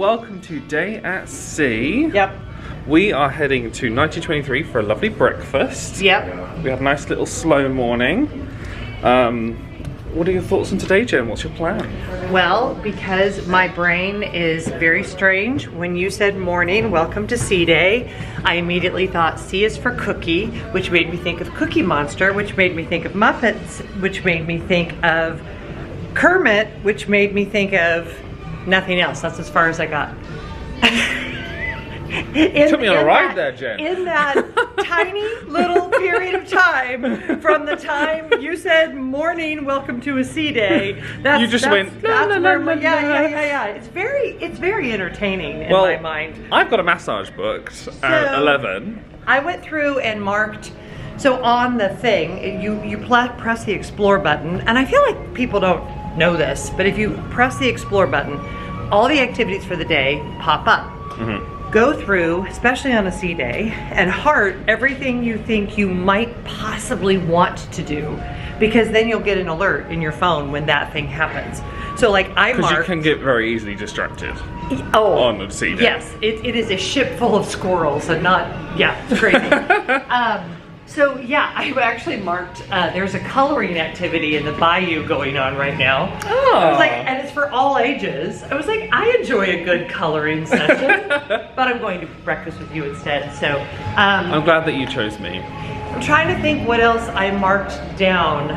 welcome to Day at Sea. Yep. We are heading to 1923 for a lovely breakfast. Yep. We had a nice little slow morning. What are your thoughts on today, Jen? What's your plan? Well, because my brain is very strange, when you said morning, welcome to Sea Day, I immediately thought C is for cookie, which made me think of Cookie Monster, which made me think of Muppets, which made me think of Kermit, which made me think of nothing else. That's as far as I got. You took me on a ride there, Jen. In that tiny little period of time, from the time you said morning, welcome to a sea day, you just went, yeah. It's very entertaining in my mind. I've got a massage booked at 11. I went through and marked. So on the thing, you press the explore button, and I feel like people don't know this, but if you press the explore button, all the activities for the day pop up. Mm-hmm. Go through, especially on a sea day, and heart everything you think you might possibly want to do, because then you'll get an alert in your phone when that thing happens. So like I marked... Because you can get very easily distracted on a sea day. Yes, it is a ship full of squirrels and not, it's crazy. So yeah, I actually marked, there's a coloring activity in the bayou going on right now. Oh. I was like, and it's for all ages. I was like, I enjoy a good coloring session, but I'm going to breakfast with you instead. So I'm glad that you chose me. I'm trying to think what else I marked down.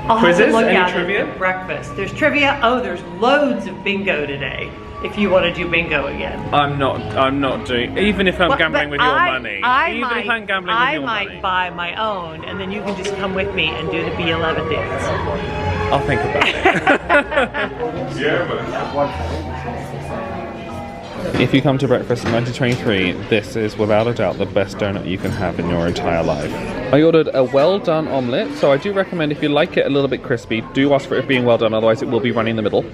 I'll Quizzes? have to look Any at trivia? It at breakfast. There's trivia. Oh, there's loads of bingo today. If you want to do bingo again. I'm not doing, even if I'm gambling with your money. I might buy my own, and then you can just come with me and do the B11 dance. I'll think about it. If you come to breakfast in 1923, this is without a doubt the best donut you can have in your entire life. I ordered a well done omelette, so I do recommend if you like it a little bit crispy, do ask for it being well done, otherwise it will be runny in the middle.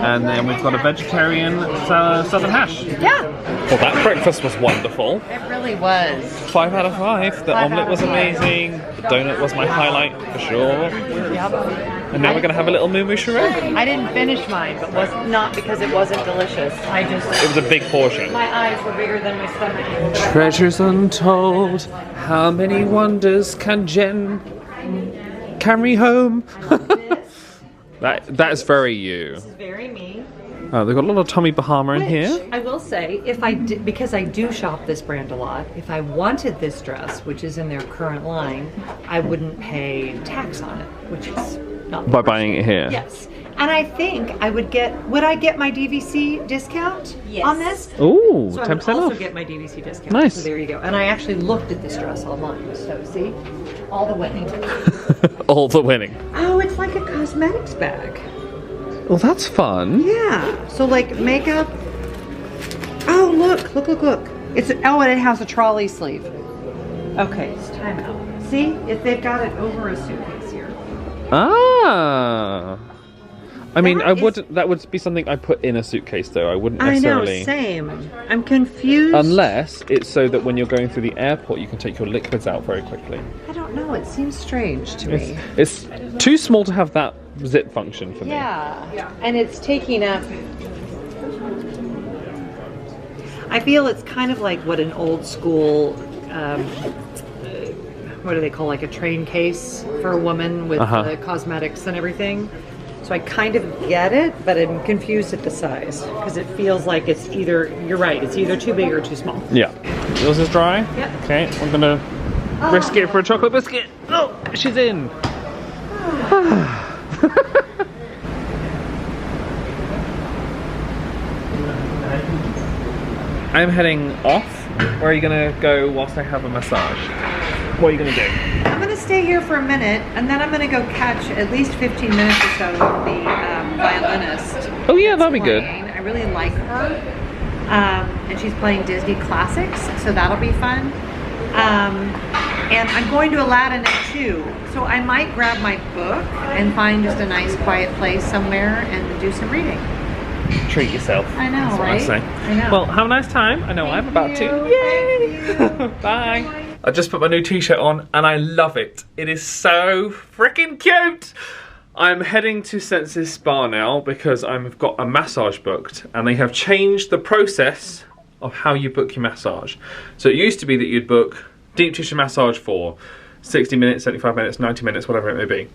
And then we've got a vegetarian southern hash. Yeah. Well, that breakfast was wonderful. It really was. 5 out of 5. The omelette was amazing. The donut was my highlight for sure. Yep. And now we're gonna have a little moo moo charade. I didn't finish mine, but was not because it wasn't delicious. It was a big portion. My eyes were bigger than my stomach. Treasures untold. How many wonders can Jen carry home? That is very you. This is very me. Oh, they've got a lot of Tommy Bahama in here. I will say, if I did, because I do shop this brand a lot, if I wanted this dress, which is in their current line, I wouldn't pay tax on it, which is not By buying it here. Yes. And I think I would I get my DVC discount on this? Ooh, so 10% I would also off. get my DVC discount. Nice. So there you go. And I actually looked at this dress online. So see, all the winning. All the winning. Oh, it's like a cosmetics bag. Well, that's fun. Yeah. So like makeup. Oh, look. And it has a trolley sleeve. Okay, it's time out. See, if they've got it over a suitcase here. Ah. I mean, that would be something I put in a suitcase, though. I wouldn't necessarily. I know, same. I'm confused. Unless it's so that when you're going through the airport, you can take your liquids out very quickly. I don't know. It seems strange to me. It's too small to have that zip function for me. Yeah, and it's taking up. I feel it's kind of like what an old school. What do they call, like a train case for a woman with the cosmetics and everything. So I kind of get it, but I'm confused at the size because it feels like it's either, you're right, it's either too big or too small. Yeah. Yours is dry? Yep. Okay, we're gonna risk it for a chocolate biscuit. Oh, she's in. I'm heading off. Where are you gonna go whilst I have a massage? What are you gonna do? I'm gonna stay here for a minute, and then I'm gonna go catch at least 15 minutes or so of the violinist. Oh yeah, that'll be good. I really like her, and she's playing Disney classics, so that'll be fun. And I'm going to Aladdin at 2, so I might grab my book and find just a nice quiet place somewhere and do some reading. Treat yourself. I know, That's what right? I say. I know. Well, have a nice time. I know I'm about to. Yay! Bye. I just put my new t-shirt on and I love it. It is so freaking cute. I'm heading to Senses Spa now because I've got a massage booked, and they have changed the process of how you book your massage. So it used to be that you'd book deep tissue massage for 60 minutes, 75 minutes, 90 minutes, whatever it may be.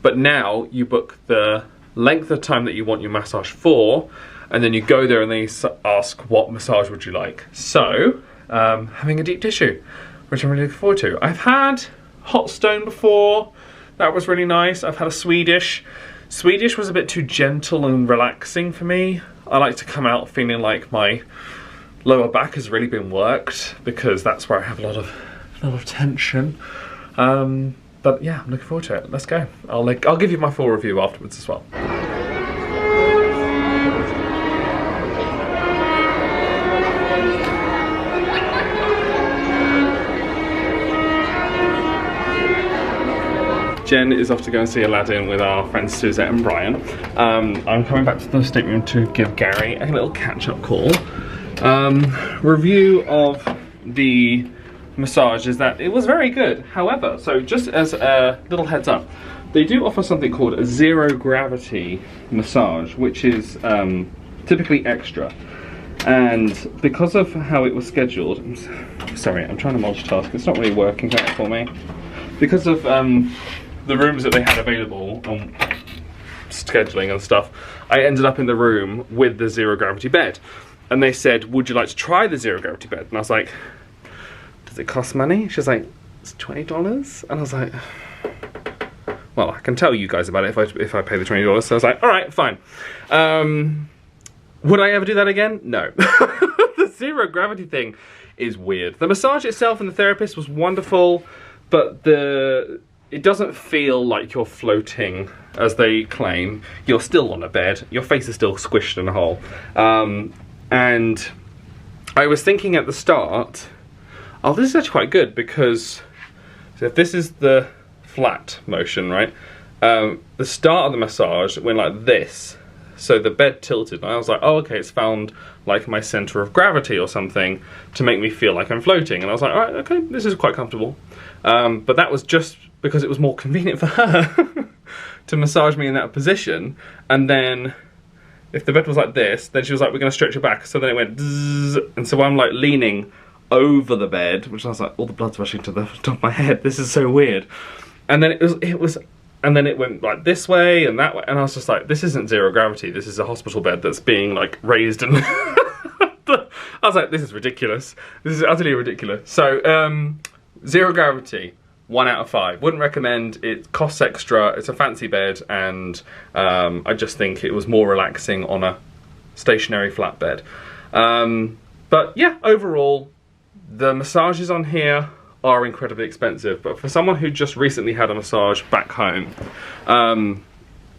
But now you book the length of time that you want your massage for, and then you go there and they ask what massage would you like. So, having a deep tissue, which I'm really looking forward to. I've had hot stone before, that was really nice. I've had a Swedish. Swedish was a bit too gentle and relaxing for me. I like to come out feeling like my lower back has really been worked, because that's where I have a lot of tension. But yeah, I'm looking forward to it. Let's go. I'll give you my full review afterwards as well. Jen is off to go and see Aladdin with our friends Suzette and Brian. I'm coming back to the stateroom to give Gary a little catch-up call. Review of the massage is that it was very good. However, so just as a little heads up, they do offer something called a zero gravity massage, which is typically extra. And because of how it was scheduled, sorry, I'm trying to multitask, it's not really working out for me. Because of the rooms that they had available on scheduling and stuff, I ended up in the room with the zero gravity bed. And they said, would you like to try the zero gravity bed? And I was like, does it cost money? She was like, it's $20. And I was like, well, I can tell you guys about it if I pay the $20. So I was like, all right, fine. Would I ever do that again? No. The zero gravity thing is weird. The massage itself and the therapist was wonderful, but it doesn't feel like you're floating, as they claim. You're still on a bed. Your face is still squished in a hole. And I was thinking at the start, oh, this is actually quite good, because so if this is the flat motion, right? The start of the massage went like this. So the bed tilted, and I was like, oh, okay, it's found like my center of gravity or something to make me feel like I'm floating. And I was like, all right, okay, this is quite comfortable. But that was just because it was more convenient for her to massage me in that position. And then if the bed was like this, then she was like, we're gonna stretch your back. So then it went zzz, and so I'm like leaning over the bed, which I was like, all the blood's rushing to the top of my head. This is so weird. And then and then it went like this way and that way, and I was just like, this isn't zero gravity, this is a hospital bed that's being like raised and I was like, this is ridiculous. This is utterly ridiculous. So, zero gravity, 1 out of 5. Wouldn't recommend. It costs extra, it's a fancy bed, and I just think it was more relaxing on a stationary flat bed. But yeah, overall, the massages on here are incredibly expensive, but for someone who just recently had a massage back home,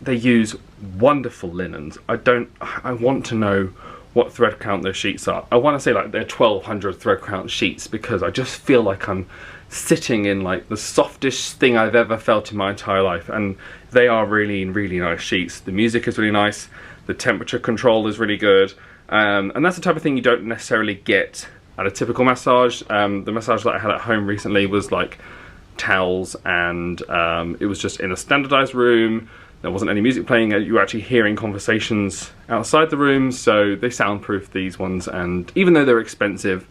they use wonderful linens. I want to know what thread count their sheets are. I want to say like they're 1200 thread count sheets, because I just feel like I'm sitting in like the softest thing I've ever felt in my entire life, and they are really, really nice sheets. The music is really nice, the temperature control is really good, and that's the type of thing you don't necessarily get at a typical massage. The massage that I had at home recently was like towels, and it was just in a standardized room. There wasn't any music playing. You were actually hearing conversations outside the room, so they soundproof these ones, and even though they're expensive,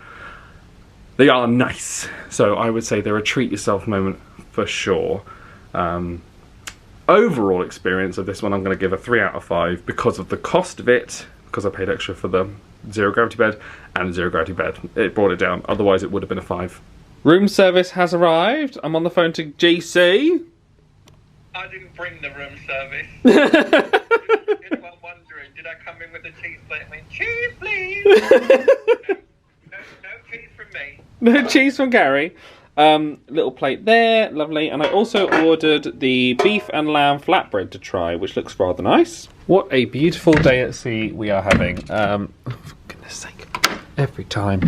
they are nice. So I would say they're a treat yourself moment for sure. Overall experience of this one, I'm going to give a 3 out of 5 because of the cost of it, because I paid extra for the zero gravity bed and zero gravity bed. It brought it down, otherwise it would have been a 5. Room service has arrived. I'm on the phone to GC. I didn't bring the room service. If I'm wondering, did I come in with a cheese plate and went, cheese please? No cheese from me. No cheese from Gary. Little plate there, lovely. And I also ordered the beef and lamb flatbread to try, which looks rather nice. What a beautiful day at sea we are having. For goodness sake, every time.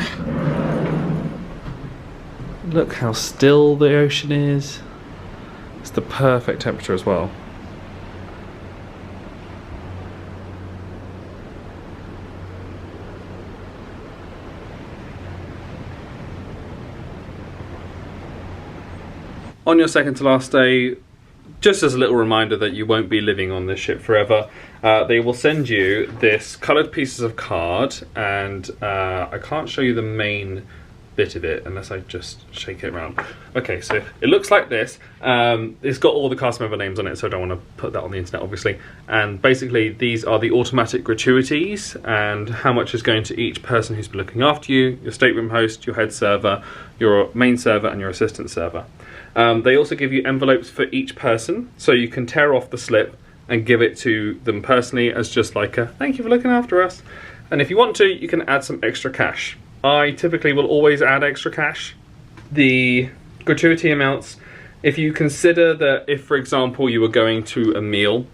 Look how still the ocean is. It's the perfect temperature as well. On your second to last day, just as a little reminder that you won't be living on this ship forever, they will send you this coloured pieces of card, and I can't show you the main bit of it unless I just shake it around. Okay, so it looks like this. It's got all the cast member names on it, so I don't want to put that on the internet, obviously. And basically, these are the automatic gratuities and how much is going to each person who's been looking after you, your stateroom host, your head server, your main server, and your assistant server. They also give you envelopes for each person, so you can tear off the slip and give it to them personally as just like a thank you for looking after us. And if you want to, you can add some extra cash. I typically will always add extra cash. The gratuity amounts, if you consider that if, for example, you were going to a meal,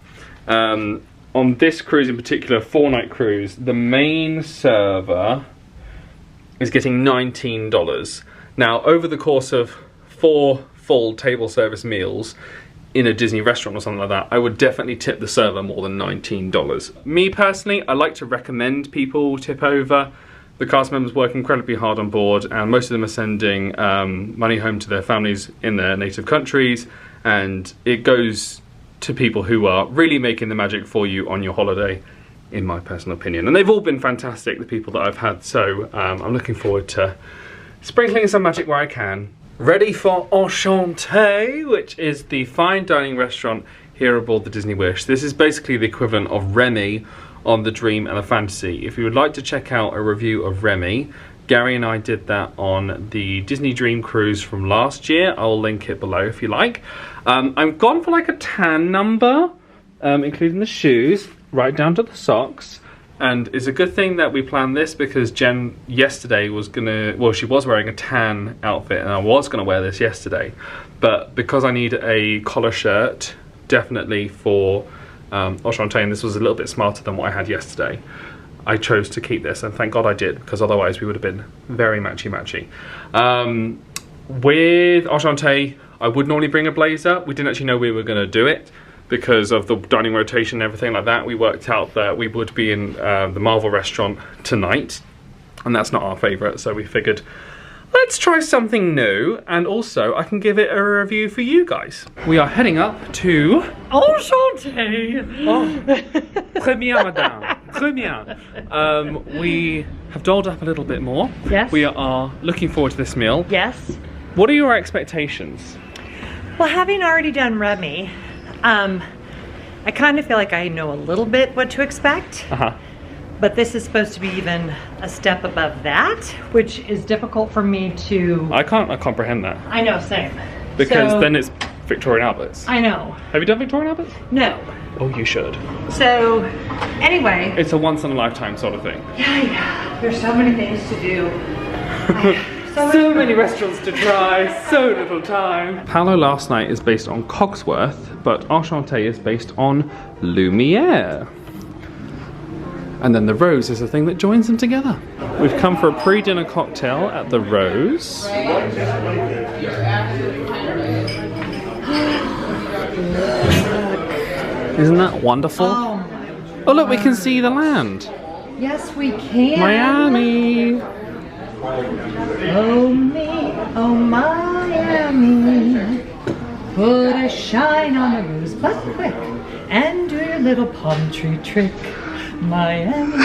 on this cruise in particular, 4-night cruise, the main server is getting $19. Now, over the course of 4 full table service meals in a Disney restaurant or something like that, I would definitely tip the server more than $19. Me personally, I like to recommend people tip over. The cast members work incredibly hard on board, and most of them are sending money home to their families in their native countries, and it goes to people who are really making the magic for you on your holiday, in my personal opinion. And they've all been fantastic, the people that I've had, so I'm looking forward to sprinkling some magic where I can. Ready for Enchanté, which is the fine dining restaurant here aboard the Disney Wish. This is basically the equivalent of Remy on the Dream and the Fantasy. If you would like to check out a review of Remy, Gary and I did that on the Disney Dream cruise from last year. I'll link it below if you like. I've gone for like a tan number, including the shoes, right down to the socks. And it's a good thing that we planned this because Jen yesterday was gonna, well, she was wearing a tan outfit and I was gonna wear this yesterday. But because I need a collar shirt, definitely for Enchanté, and this was a little bit smarter than what I had yesterday, I chose to keep this, and thank God I did, because otherwise we would have been very matchy-matchy. With Enchanté, I would normally bring a blazer. We didn't actually know we were going to do it because of the dining rotation and everything like that. We worked out that we would be in the Marvel restaurant tonight, and that's not our favourite, so we figured, let's try something new, and also I can give it a review for you guys. We are heading up to Enchanté. Oh, très bien, madame. Très bien. We have dolled up a little bit more. Yes. We are looking forward to this meal. Yes. What are your expectations? Well, having already done Remy, I kind of feel like I know a little bit what to expect. But this is supposed to be even a step above that, which is difficult for me to... I can't comprehend that. I know, same. Because So- then it's Victorian Alberts. I know. Have you done Victorian Alberts? No. Oh, you should. So, anyway. It's a once in a lifetime sort of thing. Yeah. There's so many things to do. So many restaurants to try, so little time. Paolo Last Night is based on Cogsworth, but Enchanté is based on Lumiere. And then the Rose is the thing that joins them together. We've come for a pre-dinner cocktail at the Rose. Isn't that wonderful? Oh my. Oh look, we can see the land. Yes, we can. Miami. Oh me, oh Miami. Put a shine on the rose, but quick, and do your little palm tree trick. Miami,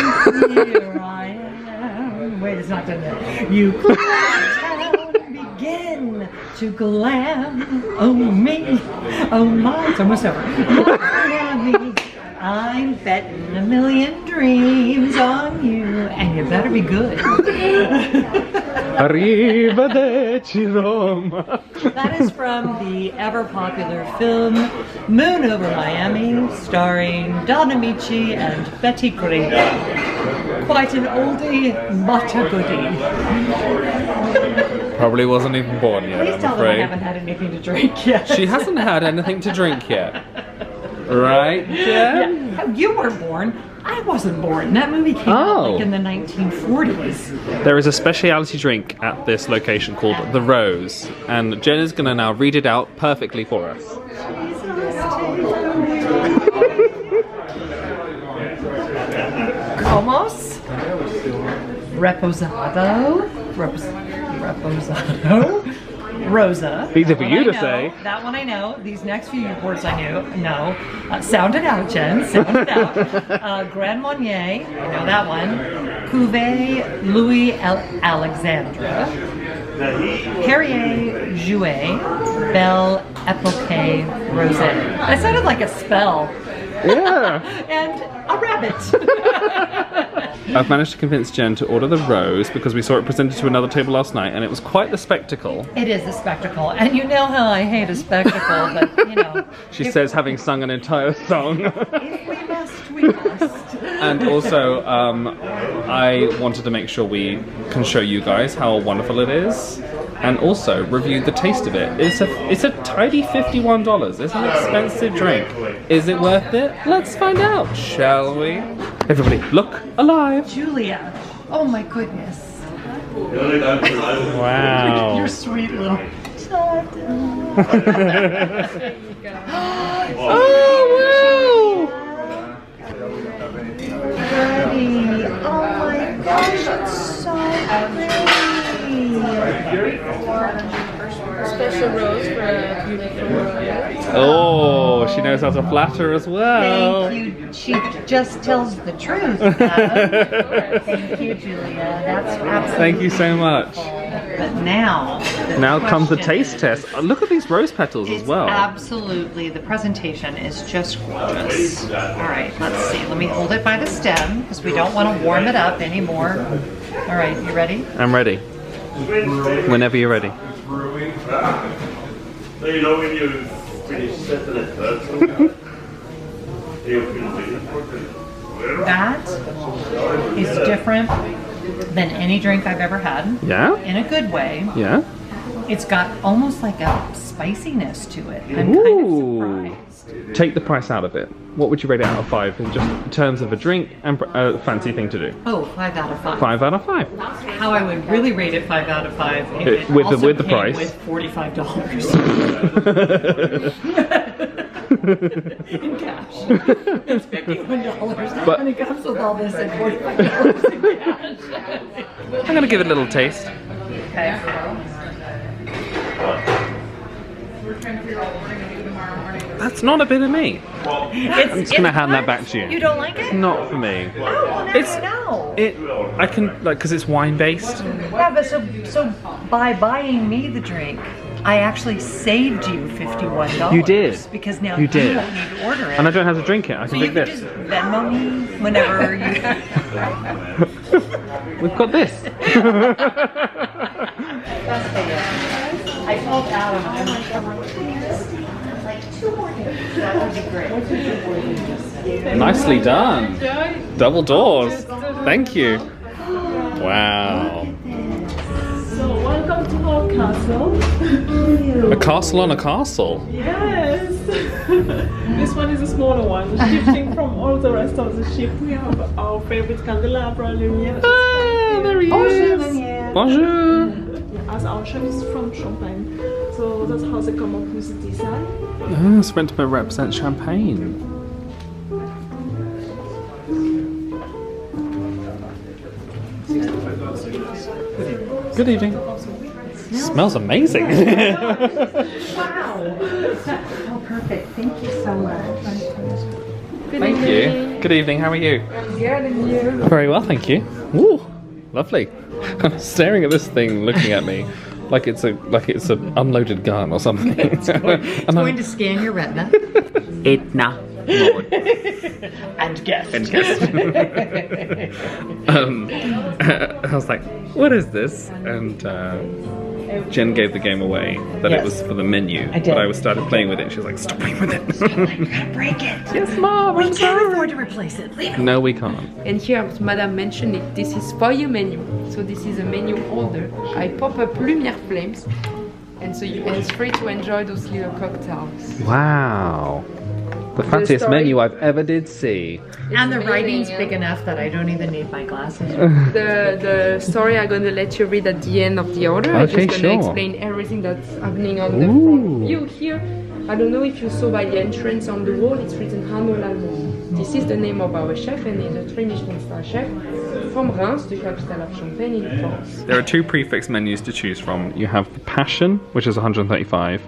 here I am. Wait, it's not done yet. You climb town, begin to glam. Oh me, oh my, it's almost over. Miami, I'm betting $1 million dreams on you, and you better be good. Arrivederci Roma. That is from the ever popular film Moon Over Miami, starring Don Amici and Betty Grable. Quite an oldie, but a goodie. Probably wasn't even born yet, Please I'm tell them I afraid. haven't had anything to drink yet. She hasn't had anything to drink yet. Right, Jen? Yeah. You were born. I wasn't born. That movie came out like in the 1940s. There is a specialty drink at this location called the Rose, and Jen is going to now read it out perfectly for us. Comos, reposado, reposado, Rosa. Easy That for one you I to know. say. That one I know. These next few words I knew. No. Sound it out, Jen. Sound it out. Grand Marnier. I know that one. Cuvée Louis Alexandre. Perrier Jouet. Belle Epoque Rosé. That sounded like a spell. Yeah. And a rabbit. I've managed to convince Jen to order the rose because we saw it presented to another table last night and it was quite the spectacle. It is a spectacle. And you know how I hate a spectacle, but you know. She says, having sung an entire song. If we must, we must. And also, I wanted to make sure we can show you guys how wonderful it is, and also review the taste of it. It's a tidy $51. It's an expensive drink. Is it worth it? Let's find out, shall we? Everybody, look alive! Julia. Oh my goodness. Wow. You're sweet little. Oh Pretty. Oh my gosh, it's so pretty. Special rose for a beautiful rose. wow! Oh, she knows how to flatter as well. Thank you. She just tells the truth. Thank you, Julia. That's absolutely. Thank you so much. But now Comes the question taste is- test. Oh, look at these rose petals as It's well. absolutely, the presentation is just gorgeous. All right, let's see. Let me hold it by the stem because we don't want to warm it up anymore. All right, you ready? I'm ready. Whenever you're ready. So you know when you finish setting it first, That is different than any drink I've ever had. Yeah? In a good way. Yeah? It's got almost like a spiciness to it. I'm kind Ooh. of surprised. Take the price out of it. What would you rate it out of 5 in just terms of a drink and a fancy thing to do? Oh, 5 out of 5. 5 out of 5. How I would really rate it 5 out of 5 if it With the- also with the came price. with $45 in cash. It's $51 But- and it comes with all this at $45 in cash. I'm gonna give it a little taste. Okay. That's not a bit of me. I'm just gonna hand that back to you. You don't like it? Not for me. Oh, well, now It's- you know. I can, like, because it's wine based. Yeah, but so by buying me the drink, I actually saved you $51. You did. Because now You did. don't need to order it. And I don't have to drink it. I so can you drink can this. just Venmo me whenever you. We've got this. I told Adam, I'm like 2 more days. That would be great. Nicely done. Double doors. Thank you. Wow. So welcome to our castle. A castle on a castle. Yes. This one is a smaller one. Shifting from all the rest of the ship, we have our favorite candelabra, Lumiere. Ah, there he is. Bonjour. As our chef is from Champagne, so that's how they come up with the design. Oh, it's meant to represent champagne. Good evening. Smells amazing. Wow. Oh, perfect. Thank you so much. Thank you. Good evening. How are you? Very well, thank you. Ooh, lovely. I'm staring at this thing, looking at me like it's a unloaded gun or something. It's going to scan your retina. Etna mode. And guess. I was like, what is this? And Jen gave the game away that Yes. it was for the menu. I did. But I started playing with it and she was like, stop playing with it. You're gonna break it. Yes, Mom, We I'm can't sorry. afford to replace it. Leave it. No, we can't. And here, as Madame mentioned it, this is for your menu. So this is a menu holder. I pop up Lumiere flames, and so it's free to enjoy those little cocktails. Wow. The fanciest story- menu I've ever did see. And the amazing, writing's yeah. big enough that I don't even need my glasses. The story I'm going to let you read at the end of the order. I'm Okay, just going to sure. explain everything that's happening on the Ooh. front view here. I don't know if you saw by the entrance on the wall, it's written Arnaud Lallemand. This is the name of our chef, and he's a 3 Michelin star chef from Reims, the capital of Champagne in France. There are 2 prefix menus to choose from. You have the Passion, which is 135,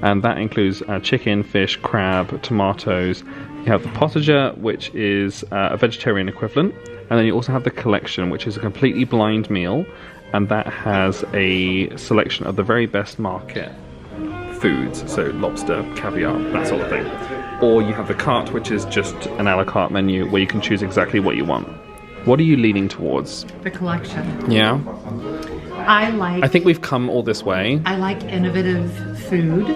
and that includes chicken, fish, crab, tomatoes. You have the Potager, which is a vegetarian equivalent, and then you also have the Collection, which is a completely blind meal, and that has a selection of the very best market foods, so lobster, caviar, that sort of thing. Or you have the Carte, which is just an a la carte menu where you can choose exactly what you want. What are you leaning towards? The Collection. Yeah? I think we've come all this way. I like innovative food.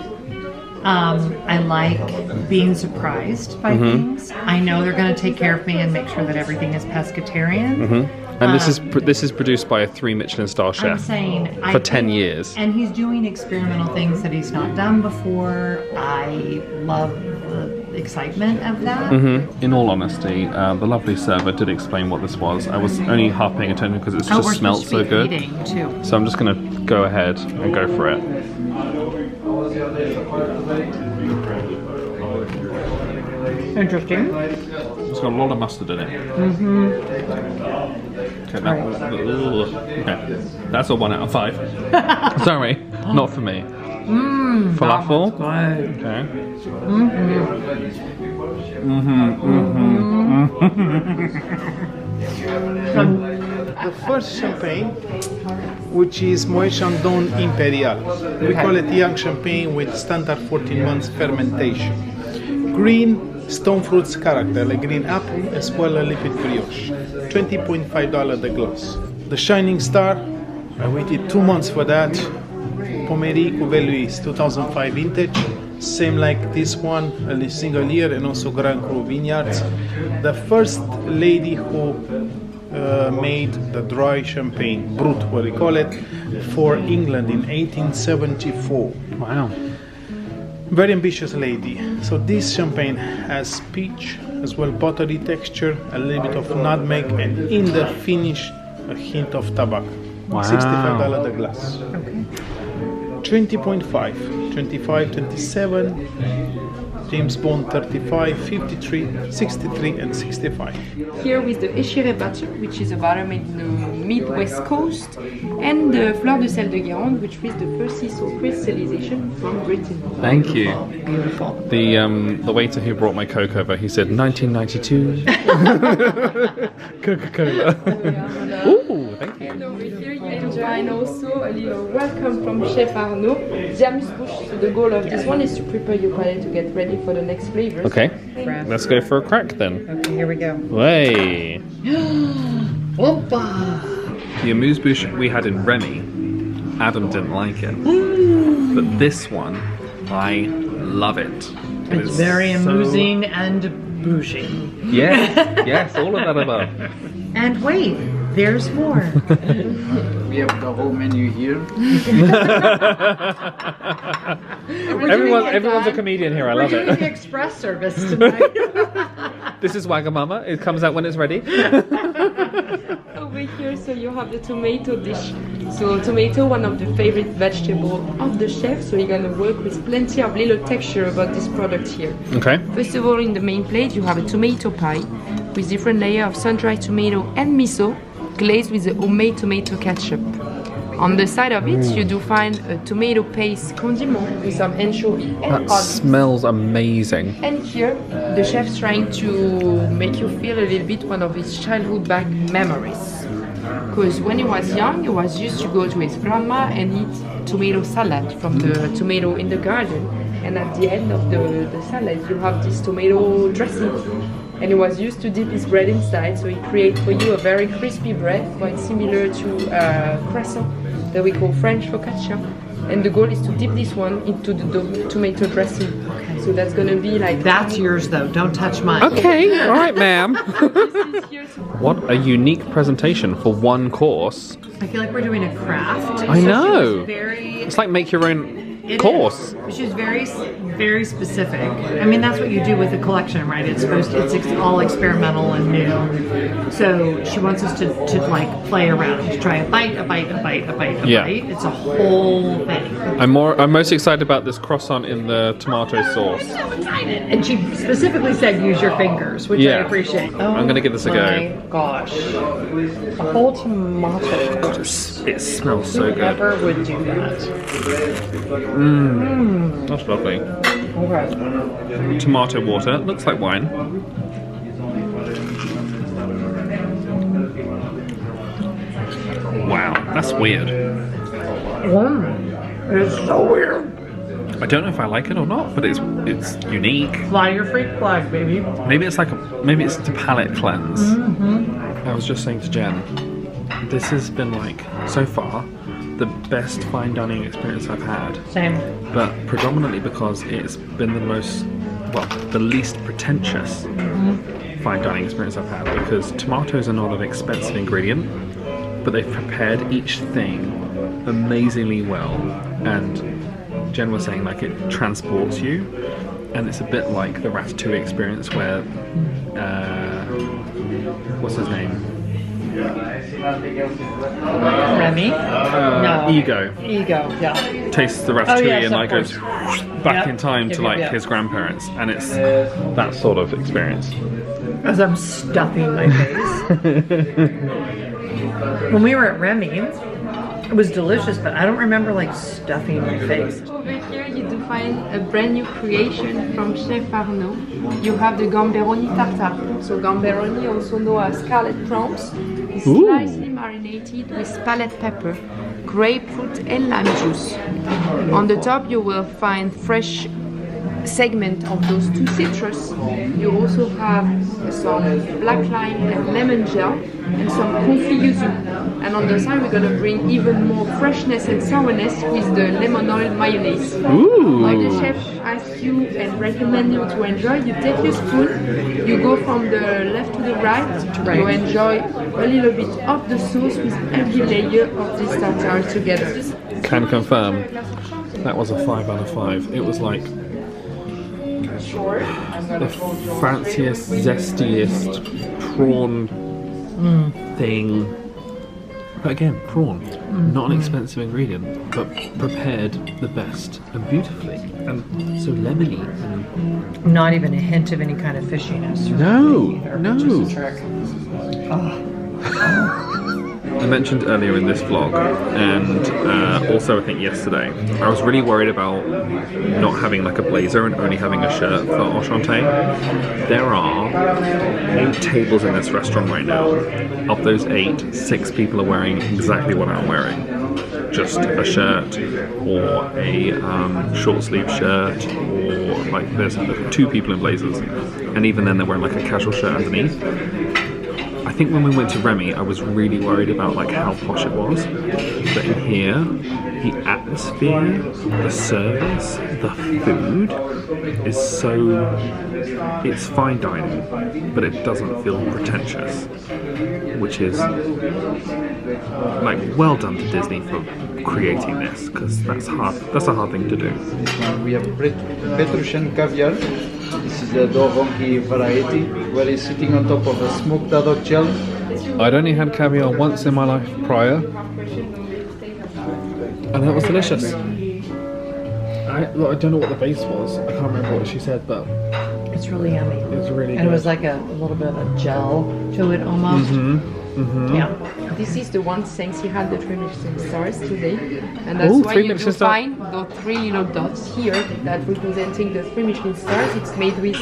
I like being surprised by things. I know they're going to take care of me and make sure that everything is pescatarian. And this is produced by a 3 Michelin star I'm chef saying for 10 years. And he's doing experimental things that he's not done before. I love the excitement of that. In all honesty, the lovely server did explain what this was. I was only half paying attention because it just smelled so good. Eating too. So I'm just going to go ahead and go for it. Interesting. It's got a lot of mustard in it. Okay, that's a 1 out of 5. Sorry, not for me. Falafel. Okay. The first champagne, which is Moët Chandon Imperial. We call it young champagne with standard 14 months fermentation. Green stone fruits character, like green apple, as well as liquid brioche. $20.5 the glass. The Shining Star, I waited 2 months for that. Pommery Cuvée Louis, 2005 vintage. Same like this one, a single year, and also Grand Cru Vineyards. The first lady who made the dry champagne, Brut, what we call it, for England in 1874. Wow. Very ambitious lady. So this champagne has peach, as well buttery texture, a little bit of nutmeg, and in the finish, a hint of tobacco. Wow. $65 the glass. Okay. 20.5, 25, 27, James Bond 35, 53, 63, and 65. Here with the Échiré butter, which is a butter made in the Midwest Coast, and the Fleur de Sel de Guérande, which is the first sea salt crystallization from Britain. Thank you. Beautiful. The waiter who brought my Coke over, he said 1992. Coca-Cola. Ooh, thank you. And over here you can find also a little welcome from Chef Arnaud. The amuse-bouche. So the goal of this one is to prepare your palate to get ready for the next flavors. Okay, let's go for a crack then. Okay, here we go. Way. Opa! The amuse-bouche we had in Remy, Adam didn't like it. But this one, I love it. It's very amusing and bougie. Yes, yes, all of that above. And wait, there's more. We have the whole menu here. Everyone's a comedian here, I love We're doing the it. express service tonight. This is Wagamama, it comes out when it's ready. Over here, so you have the tomato dish. So tomato, one of the favorite vegetables of the chef, so you're gonna work with plenty of little texture about this product here. Okay. First of all, in the main plate, you have a tomato pie with different layers of sun-dried tomato and miso, glazed with the homemade tomato ketchup. On the side of it, you do find a tomato paste condiment with some anchovy and That olives. smells amazing. And here, the chef's trying to make you feel a little bit one of his childhood back memories. Because when he was young, he was used to go to his grandma and eat tomato salad from the tomato in the garden. And at the end of the salad, you have this tomato dressing. And he was used to dip his bread inside, so he created for you a very crispy bread, quite similar to croissant that we call French focaccia. And the goal is to dip this one into the tomato dressing. Okay. So that's gonna be like... That's yours though, don't touch mine. Okay, all right, ma'am. This is here. What a unique presentation for one course. I feel like we're doing a craft. I know. Very... It's like make your own It Of course. is. She's very, very specific. I mean, that's what you do with a collection, right? It's all experimental and new. So she wants us to like play around, to try a bite. Yeah. It's a whole thing. I'm most excited about this croissant in the tomato sauce. So excited. And she specifically said use your fingers, which I appreciate. I'm gonna give this a go. Oh my gosh. A whole tomato. God, it smells so good. Whoever would do that. That's lovely. Okay. Tomato water. Looks like wine. Wow, that's weird. It's so weird. I don't know if I like it or not, but it's unique. Fly your freak flag, baby. Maybe it's a palate cleanse. I was just saying to Jen, this has been like so far the best fine dining experience I've had. Same. But predominantly because it's been the least pretentious fine dining experience I've had, because tomatoes are not an expensive ingredient, but they've prepared each thing amazingly well, and Jen was saying like it transports you, and it's a bit like the Ratatouille experience where what's his name? Remy? No. Ego Yeah. tastes the Ratatouille yes, and of like goes back in time to like Yep. his grandparents, and it's that sort of experience. As I'm stuffing my face. When we were at Remy, it was delicious, but I don't remember like stuffing my face. Over here you do find a brand new creation from Chef Arnaud. You have the gamberoni tartare. So gamberoni, also known as scarlet prawns, is slightly marinated with palette pepper, grapefruit and lime juice. On the top you will find fresh segment of those two citrus. You also have some black lime and lemon gel and some confit yuzu. And on the side we're gonna bring even more freshness and sourness with the lemon oil mayonnaise. Like the chef asks you and recommend you to enjoy, you take your spoon, you go from the left to the right, you enjoy a little bit of the sauce with every layer of this tartare together. Can confirm that was a 5 out of 5. It was like the fanciest, zestiest prawn thing. But again, prawn, not an expensive ingredient, but prepared the best and beautifully, and so lemony. And Not even a hint of any kind of fishiness. no. Just a trick. I mentioned earlier in this vlog, and also I think yesterday, I was really worried about not having like a blazer and only having a shirt for Enchanté. There are 8 tables in this restaurant right now. Of those 8, 6 people are wearing exactly what I'm wearing. Just a shirt, or a short sleeve shirt, or like there's 2 people in blazers, and even then they're wearing like a casual shirt underneath. I think when we went to Remy, I was really worried about like how posh it was, but in here, the atmosphere, the service, the food is so, it's fine dining, but it doesn't feel pretentious, which is like well done to Disney for creating this, because that's a hard thing to do. We have Petrushan caviar. This is the Dovonki variety, where it's sitting on top of a smoked haddock gel. I'd only had caviar once in my life prior, and that was delicious. I don't know what the base was. I can't remember what she said, but It's really yummy. it was really And good. it was like a little bit of a gel to it almost. Yeah. This is the one since he had the 3 Michelin stars today, and that's Ooh, why 3 you do Michelin star. find the 3 little dots here that representing the 3 Michelin stars. It's made with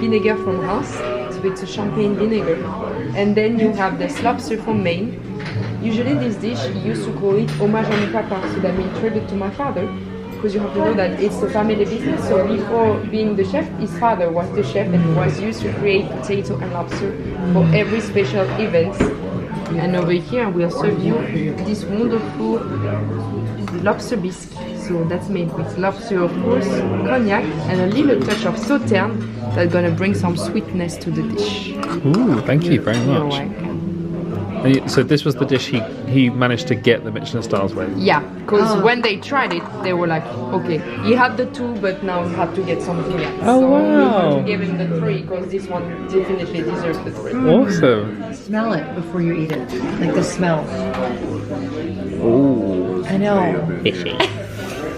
vinegar from Reims, so it's a champagne vinegar. And then you have this lobster from Maine. Usually this dish, he used to call it hommage à mon papa, so that means tribute to my father, because you have to know that it's a family business. So before being the chef, his father was the chef and was used to create potato and lobster for every special event. And over here we'll serve you this wonderful lobster bisque. So that's made with lobster, of course, cognac, and a little touch of sauterne that's gonna bring some sweetness to the dish. Ooh, thank you very You're much. welcome. So this was the dish he managed to get the Michelin stars with. Yeah, because when they tried it, they were like, okay, he had the 2, but now he had to get something else. Oh, so wow. we gave him the 3 because this one definitely deserves the 3. Awesome. Smell it before you eat it. Like the smell. Ooh. I know. Fishy.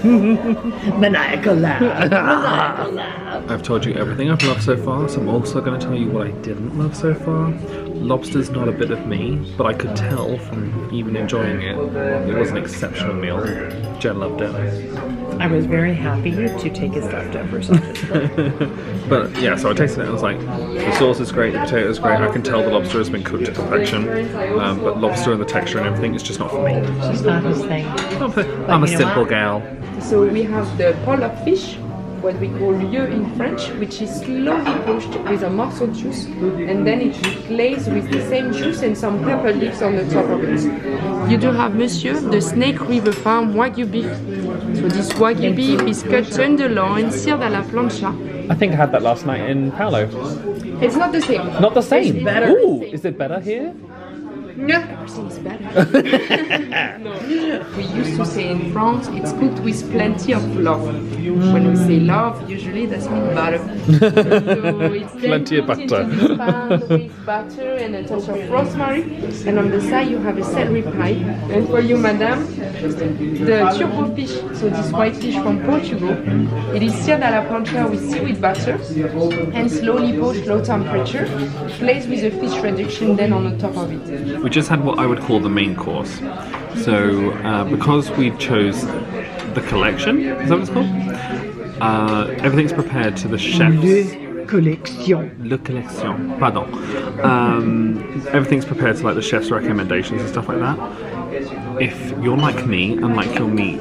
Maniacal laugh. Maniacal laugh. I've told you everything I've loved so far, so I'm also going to tell you what I didn't love so far. Lobster's not a bit of me, but I could tell from even enjoying it, it was an exceptional meal. Jen loved it. I was very happy to take his leftovers. But yeah, so I tasted it and I was like, the sauce is great, the potato is great, I can tell the lobster has been cooked to perfection, but lobster and the texture and everything is just not for me. It's just not his thing. I'm a you know simple what? gal. So we have the pollock fish, what we call lieu in French, which is slowly poached with a morceau juice, and then it is glazed with the same juice and some pepper leaves on the top of it. You do have, monsieur, the Snake River Farm Wagyu beef. So this Wagyu beef is cut tenderloin, seared à la plancha. I think I had that last night in Paolo. It's not the same. Not the same? It's better. Ooh, is it better here? No, everything's better. No. We used to say in France, it's cooked with plenty of love. When we say love, usually that means butter. So it's Plenty of cooked into butter. this pan with butter and a touch of rosemary. And on the side you have a celery pie. And for you, madame, the turbo fish, so this white fish from Portugal. It is seared à la plancha with seaweed butter and slowly poached low temperature, glazed with a fish reduction then on the top of it. We just had what I would call the main course. So because we chose the collection, is that what it's called? Everything's prepared to the chef's... Le collection, pardon. Everything's prepared to like the chef's recommendations and stuff like that. If you're like me and like your meat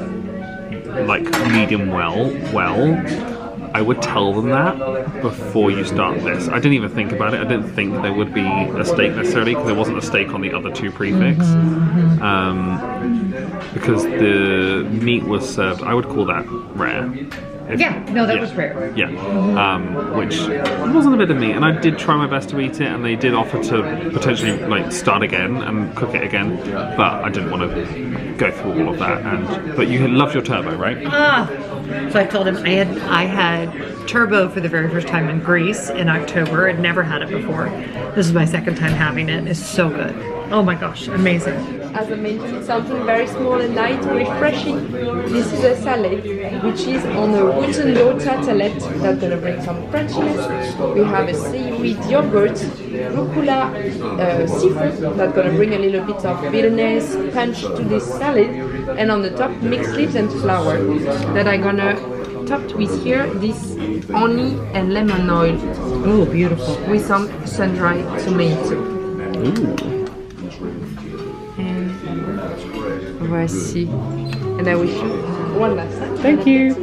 like medium well, I would tell them that before you start this. I didn't even think about it. I didn't think there would be a steak necessarily because there wasn't a steak on the other 2 prefix. Because the meat was served, I would call that rare. That was rare. Yeah, which wasn't a bit of meat, and I did try my best to eat it, and they did offer to potentially like start again and cook it again, but I didn't want to go through all of that. But you loved your turbo, right? So I told him I had turbo for the very first time in Greece in October. I'd never had it before. This is my second time having it. It's so good. Oh my gosh, amazing. As I mentioned, something very small and light, refreshing. This is a salad, which is on a wooden dough tartelette that's gonna bring some crunchiness. We have a seaweed yogurt, rucola seafood that's gonna bring a little bit of bitterness, punch to this salad, and on the top mixed leaves and flour that I'm gonna topped with here this honey and lemon oil. Oh, beautiful. With some sun-dried tomato. Ooh. Voici. And I wish you one last time. Thank you.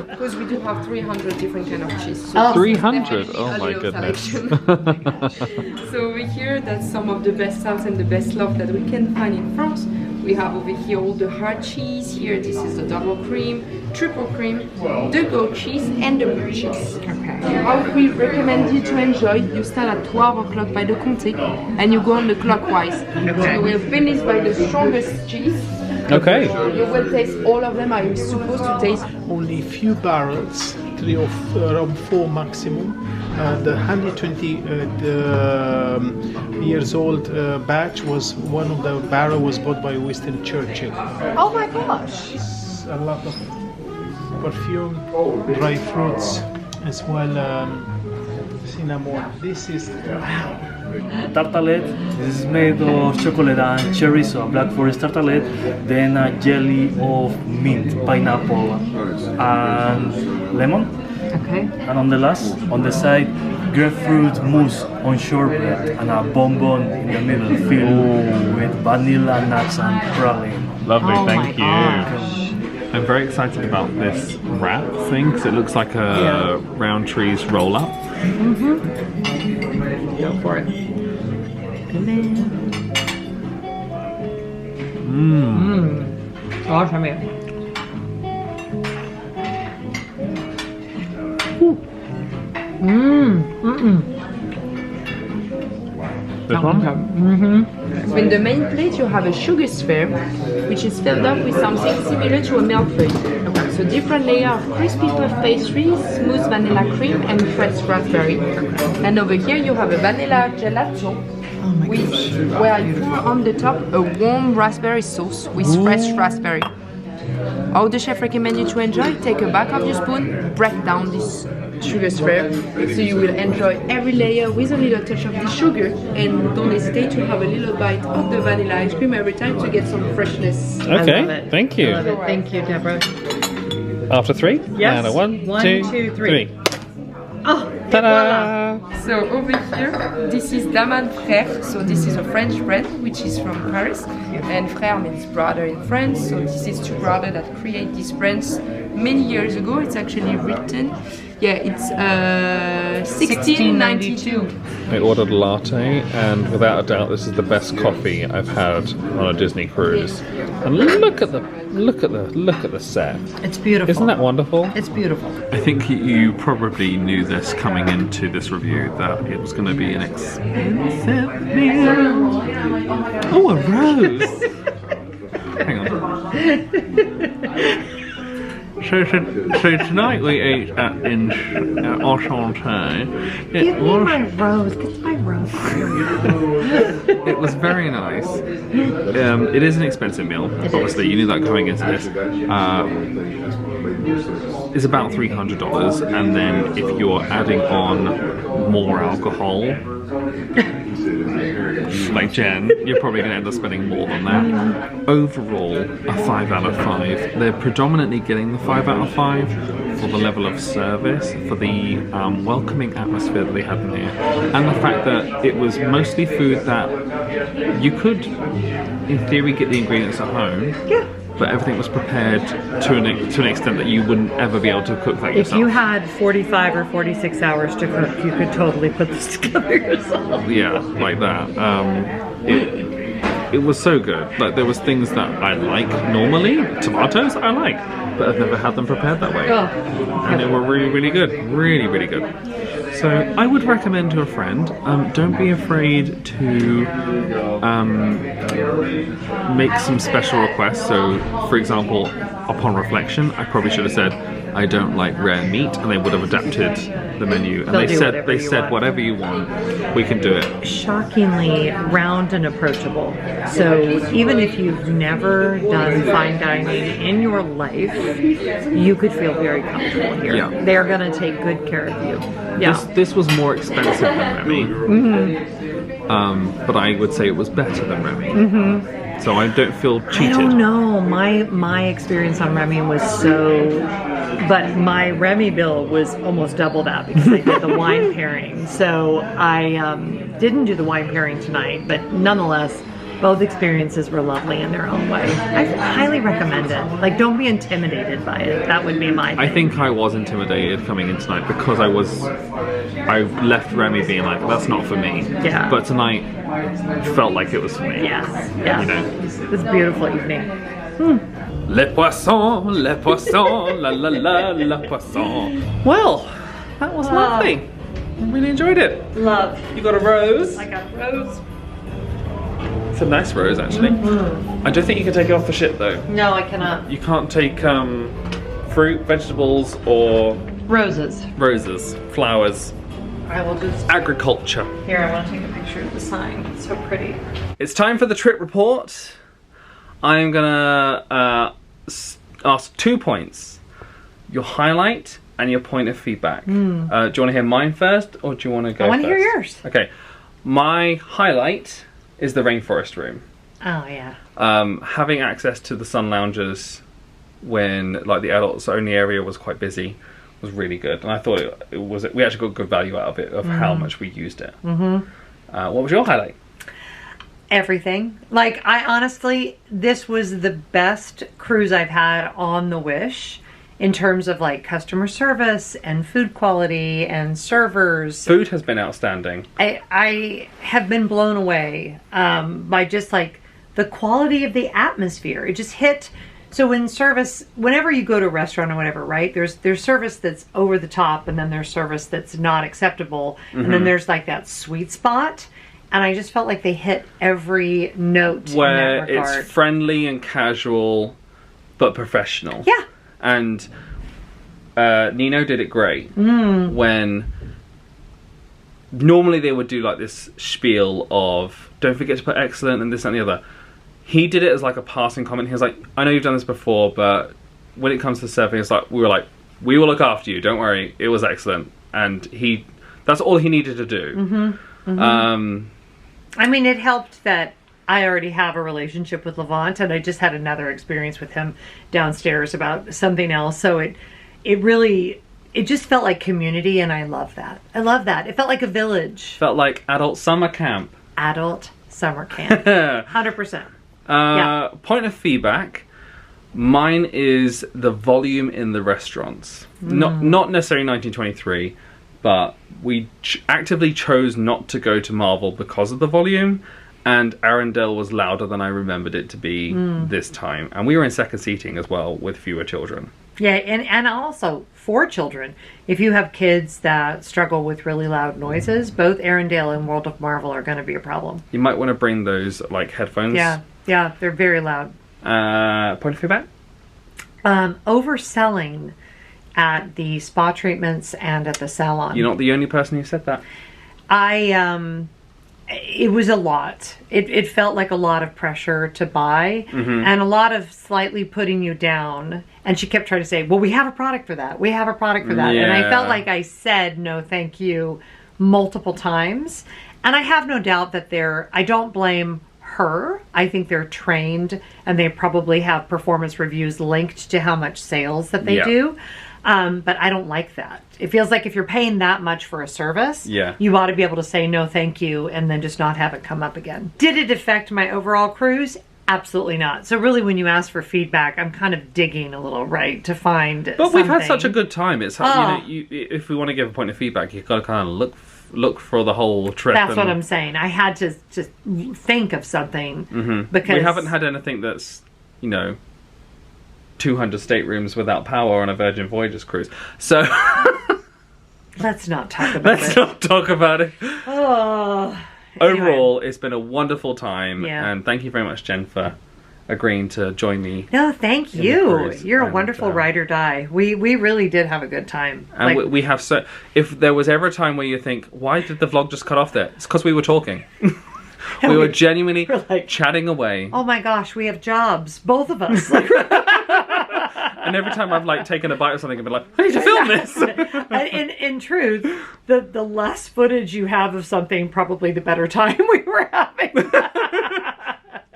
Because we do have 300 different kind of cheese. Oh. 300? definitely Oh a my little goodness. selection. So over here, that's some of the best sauce and the best love that we can find in France. We have over here all the hard cheese. Here, this is the double cream, triple cream, the goat cheese, and the blue cheese. Okay. I would recommend you to enjoy. You start at 12 o'clock by the Comté, and you go on the clockwise. Okay. You will finish by the strongest cheese. Okay. You will taste all of them. I'm supposed to taste. Only few barrels, 3 or around 4 maximum. The 120 years old batch was one of the barrel was bought by Winston Churchill. Oh my gosh. A lot of perfume, dry fruits, as well cinnamon. This is wow. Tartalette. This is made of chocolate and cherry, so a black forest tartalette. Then a jelly of mint, pineapple, and lemon. Okay. And on the side, grapefruit mousse on shortbread and a bonbon in the middle filled with vanilla nuts and praline. Lovely, Oh thank my you. gosh. I'm very excited about this wrap thing because it looks like a round trees roll up. Go for it. Gosh, I mean. This one? So in the main plate you have a sugar sphere, which is filled up with something similar to a milkshake. So different layer of crispy puff pastry, smooth vanilla cream, and fresh raspberry. And over here you have a vanilla gelato, where you pour on the top a warm raspberry sauce with fresh raspberry. How the chef recommends you to enjoy? Take a back of your spoon, break down this sugar sphere, so you will enjoy every layer with a little touch of the sugar, and don't hesitate to have a little bite of the vanilla ice cream every time to get some freshness. Okay, thank you. Thank you, Deborah. After 3? Yes. And a 1, 2, 3. Oh, Ta-da! So over here, this is Daman Frère. So this is a French bread which is from Paris, and Frère means brother in French. So this is two brothers that create these brands many years ago. It's actually written, it's 1692. I ordered a latte, and without a doubt, this is the best coffee I've had on a Disney cruise. And look at the set. it's beautiful. Isn't that wonderful? It's beautiful. I think you probably knew this coming into this review, that it was going to be an expensive meal. Oh, a rose! Hang on. So tonight we ate at Enchanté. Give me my rose. Get my rose. It was very nice. It is an expensive meal. Obviously, you knew that going into this. It's about $300, and then if you're adding on more alcohol, like Jen, you're probably going to end up spending more than that. Overall, a 5 out of 5. They're predominantly getting the 5 out of 5 for the level of service, for the welcoming atmosphere that they had in here, and the fact that it was mostly food that you could, in theory, get the ingredients at home. Yeah. But everything was prepared to an extent that you wouldn't ever be able to cook that yourself. If you had 45 or 46 hours to cook, you could totally put this together yourself. Yeah, like that. It was so good. Like, there was things that I like normally. Tomatoes I like, but I've never had them prepared that way. Oh. And they were really, really good. Really, really good. So I would recommend to a friend, don't be afraid to make some special requests. So, for example, upon reflection, I probably should have said, I don't like rare meat, and they would have adapted the menu. And they said whatever you want, we can do it. Shockingly round and approachable. So even if you've never done fine dining in your life, you could feel very comfortable here. Yeah. They're going to take good care of you. Yeah. This was more expensive than Remy, but I would say it was better than Remy. So I don't feel cheated. I don't know. My experience on Remy was but my Remy bill was almost double that because I did the wine pairing. So I didn't do the wine pairing tonight, but nonetheless, both experiences were lovely in their own way. I highly recommend it. Like, don't be intimidated by it. That would be my thing. I think I was intimidated coming in tonight because I left Remy being like, that's not for me. Yeah. But tonight felt like it was for me. Yes. You know. It was a beautiful evening. Les poissons, la la la, la poisson. Well, that was lovely. I really enjoyed it. Love. You got a rose? I got a rose. It's a nice rose, actually. I don't think you can take it off the ship, though. No, I cannot. You can't take fruit, vegetables, or Roses. roses, flowers, I will just... agriculture. Here, I want to take a picture of the sign. It's so pretty. It's time for the trip report. I'm gonna ask 2 points. Your highlight and your point of feedback. Do you want to hear mine first, or do you want to go I want to first? hear yours. Okay. My highlight is the rainforest room. Oh, yeah. Having access to the sun loungers when like the adults only area was quite busy was really good, and I thought we actually got good value out of it, of how much we used it. What was your highlight? Everything. Like, I honestly, this was the best cruise I've had on the Wish in terms of like customer service and food quality and servers. Food has been outstanding. I have been blown away by just like the quality of the atmosphere. It just hit. So in service, whenever you go to a restaurant or whatever, right, there's service that's over the top, and then there's service that's not acceptable, and then there's like that sweet spot. and I just felt like they hit every note Where in that regard. it's friendly and casual, but professional. Yeah. And Nino did it great when normally they would do like this spiel of don't forget to put excellent and this and the other. He did it as like a passing comment. He was like, I know you've done this before, but when it comes to surfing, it's like we will look after you, don't worry, it was excellent. And that's all he needed to do. I mean, it helped that I already have a relationship with Levant, and I just had another experience with him downstairs about something else. So it just felt like community, and I love that. I love that. It felt like a village. Felt like adult summer camp. Adult summer camp. 100%. Yeah. Point of feedback. Mine is the volume in the restaurants. Not necessarily 1923, but we actively chose not to go to Marvel because of the volume. And Arendelle was louder than I remembered it to be this time. And we were in second seating as well with fewer children. Yeah, and also for children, if you have kids that struggle with really loud noises, both Arendelle and World of Marvel are going to be a problem. You might want to bring those like headphones. Yeah, they're very loud. Point of feedback? Overselling at the spa treatments and at the salon. You're not the only person who said that. It was a lot. It felt like a lot of pressure to buy and a lot of slightly putting you down. And she kept trying to say, well, we have a product for that. We have a product for that. And I felt like I said no thank you multiple times. And I have no doubt that I don't blame her. I think they're trained and they probably have performance reviews linked to how much sales that they do. But I don't like that. It feels like if you're paying that much for a service, you ought to be able to say no thank you and then just not have it come up again. Did it affect my overall cruise? Absolutely not. So really when you ask for feedback, I'm kind of digging a little, right, to find But we've had such a good time. It's if we want to give a point of feedback, you've got to kind of look for the whole trip. That's what I'm saying. I had to just think of something because we haven't had anything that's, 200 staterooms without power on a Virgin Voyages cruise. So let's not talk about it. Let's not talk about it. Oh. Overall, it's been a wonderful time, Yeah. and thank you very much, Jen, for agreeing to join me. No, thank in the you. cruise. You're a And, wonderful ride or die. We really did have a good time. And we have so. If there was ever a time where you think, why did the vlog just cut off there? It's because we were talking. we were genuinely chatting away. Oh my gosh, we have jobs, both of us. And every time I've taken a bite of something, I've been like, I need to film this. In truth, the less footage you have of something, probably the better time we were having.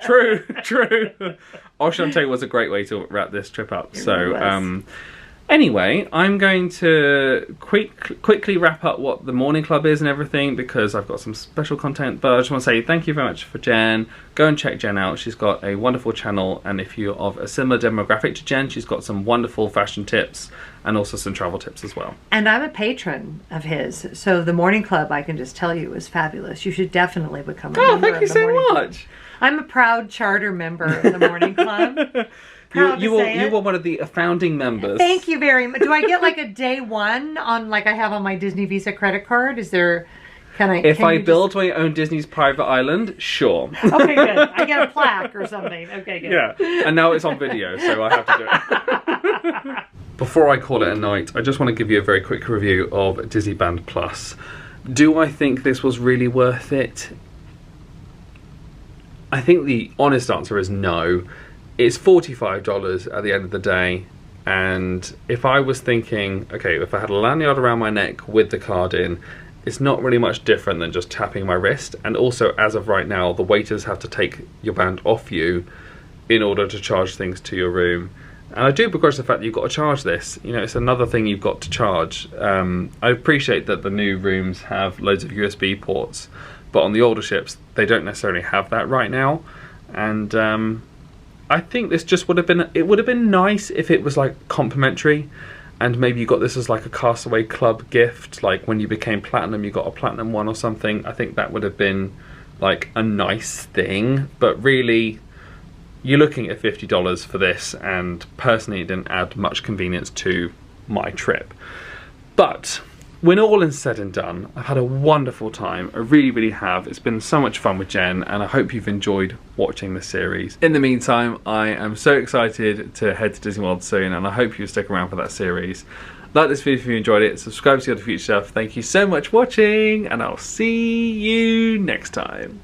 True. Oshante was a great way to wrap this trip up. Anyway, I'm going to quickly wrap up what the morning club is and everything because I've got some special content. But I just want to say thank you very much for Jen. Go and check Jen out. She's got a wonderful channel, and if you're of a similar demographic to Jen, she's got some wonderful fashion tips and also some travel tips as well. And I'm a patron of his, so the morning club, I can just tell you, is fabulous. You should definitely become a member. Thank you so much. I'm a proud charter member of the morning club. You were one of the founding members. Thank you very much. Do I get like a day one on like I have on my Disney Visa credit card? Is there? If I build my own Disney's private island, sure. Okay, good. I get a plaque or something. Okay, good. Yeah, and now it's on video, so I have to do it. Before I call it a night, I just want to give you a very quick review of Disney Band Plus. Do I think this was really worth it? I think the honest answer is no. It's $45 at the end of the day, and if I was thinking, okay, if I had a lanyard around my neck with the card in, it's not really much different than just tapping my wrist. And also, as of right now, the waiters have to take your band off you in order to charge things to your room. And I do begrudge the fact that you've got to charge this. It's another thing you've got to charge. I appreciate that the new rooms have loads of USB ports, but on the older ships, they don't necessarily have that right now. And I think this just would have been nice if it was like complimentary, and maybe you got this as like a Castaway Club gift, like when you became platinum you got a platinum one or something. I think that would have been like a nice thing, but really you're looking at $50 for this, and personally it didn't add much convenience to my trip. But when all is said and done, I've had a wonderful time. I really, really have. It's been so much fun with Jen, and I hope you've enjoyed watching the series. In the meantime, I am so excited to head to Disney World soon, and I hope you stick around for that series. Like this video if you enjoyed it, subscribe to see other future stuff. Thank you so much for watching, and I'll see you next time.